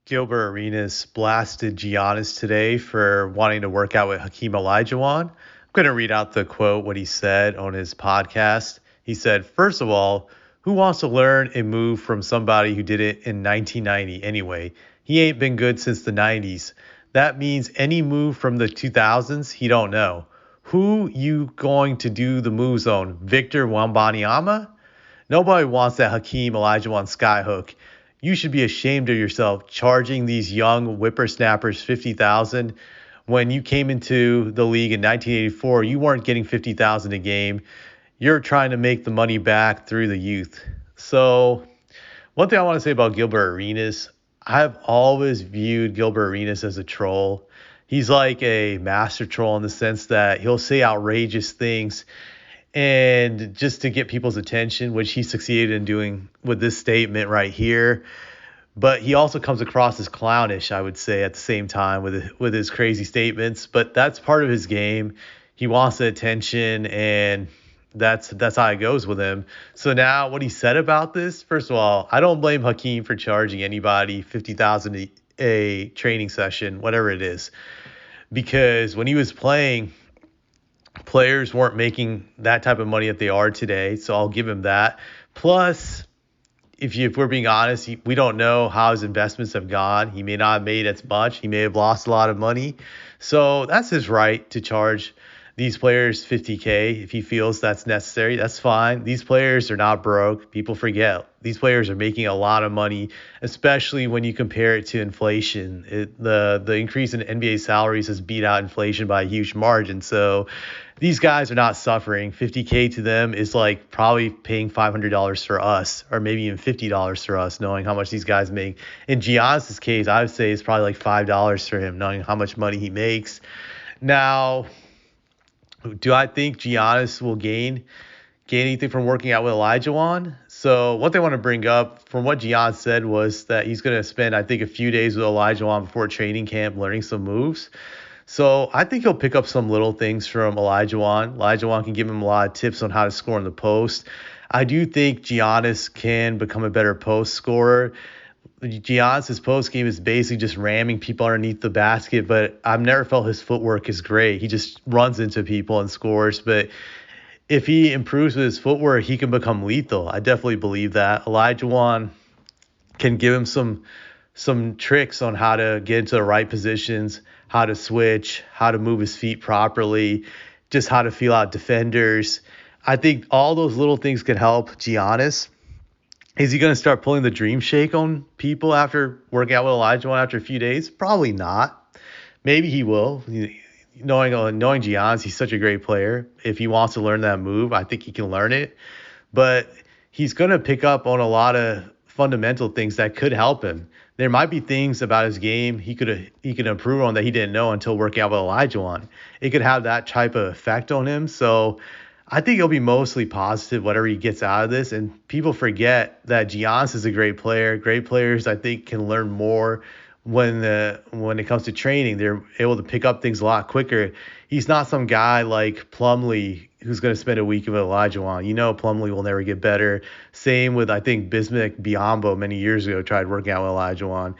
Gilbert Arenas blasted Giannis today for wanting to work out with Hakeem Olajuwon. I'm going to read out the quote, what he said on his podcast. He said, first of all, who wants to learn a move from somebody who did it in 1990 anyway? He ain't been good since the 90s. That means any move from the 2000s, he don't know. Who you going to do the moves on? Victor Wembanyama? Nobody wants that Hakeem Olajuwon skyhook. You should be ashamed of yourself charging these young whippersnappers 50,000. When you came into the league in 1984, you weren't getting 50,000 a game. You're trying to make the money back through the youth. So, one thing I want to say about Gilbert Arenas, I've always viewed Gilbert Arenas as a troll. He's like a master troll in the sense that he'll say outrageous things and just to get people's attention, which he succeeded in doing with this statement right here. But he also comes across as clownish, I would say, at the same time with his crazy statements. But that's part of his game. He wants the attention, and that's how it goes with him. So now, what he said about this, first of all, I don't blame Hakeem for charging anybody 50,000 a training session, whatever it is, because when he was playing, players weren't making that type of money that they are today, so I'll give him that. Plus, if we're being honest, we don't know how his investments have gone. He may not have made as much. He may have lost a lot of money. So that's his right to charge these players 50K if he feels that's necessary. That's fine. These players are not broke. People forget. These players are making a lot of money, especially when you compare it to inflation. The increase in NBA salaries has beat out inflation by a huge margin. So these guys are not suffering. 50K to them is like probably paying $500 for us, or maybe even $50 for us, knowing how much these guys make. In Giannis' case, I would say it's probably like $5 for him, knowing how much money he makes. Now, do I think Giannis will gain anything from working out with Olajuwon? So what they want to bring up from what Giannis said was that he's going to spend, I think, a few days with Olajuwon before training camp learning some moves. So I think he'll pick up some little things from Olajuwon. Olajuwon can give him a lot of tips on how to score in the post. I do think Giannis can become a better post scorer. Giannis' post game is basically just ramming people underneath the basket, but I've never felt his footwork is great. He just runs into people and scores. But if he improves with his footwork, he can become lethal. I definitely believe that. Olajuwon can give him some tricks on how to get into the right positions, how to switch, how to move his feet properly, just how to feel out defenders. I think all those little things can help Giannis. Is he going to start pulling the dream shake on people after working out with Olajuwon after a few days? Probably not. Maybe he will. Knowing Giannis, he's such a great player. If he wants to learn that move, I think he can learn it. But he's going to pick up on a lot of fundamental things that could help him. There might be things about his game he could improve on that he didn't know until working out with Olajuwon. It could have that type of effect on him. So I think it'll be mostly positive, whatever he gets out of this. And people forget that Giannis is a great player. Great players, I think, can learn more when it comes to training. They're able to pick up things a lot quicker. He's not some guy like Plumlee who's going to spend a week with Olajuwon. Plumlee will never get better. Same with, I think, Bismack Biyombo many years ago tried working out with Olajuwon.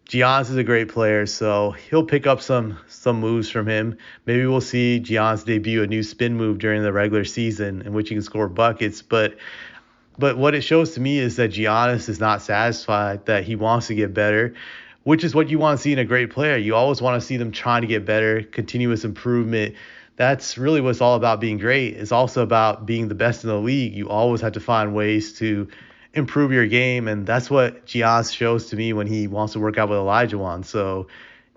Giannis is a great player, so he'll pick up some moves from him. Maybe we'll see Giannis debut a new spin move during the regular season in which he can score buckets. But what it shows to me is that Giannis is not satisfied, that he wants to get better, which is what you want to see in a great player. You always want to see them trying to get better, continuous improvement. That's really what it's all about being great. It's also about being the best in the league. You always have to find ways to improve your game, and that's what Giannis shows to me when he wants to work out with Olajuwon. So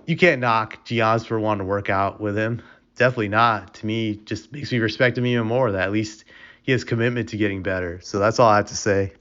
you can't knock Giannis for wanting to work out with him. Definitely not. To me, just makes me respect him even more, that at least he has commitment to getting better. So that's all I have to say.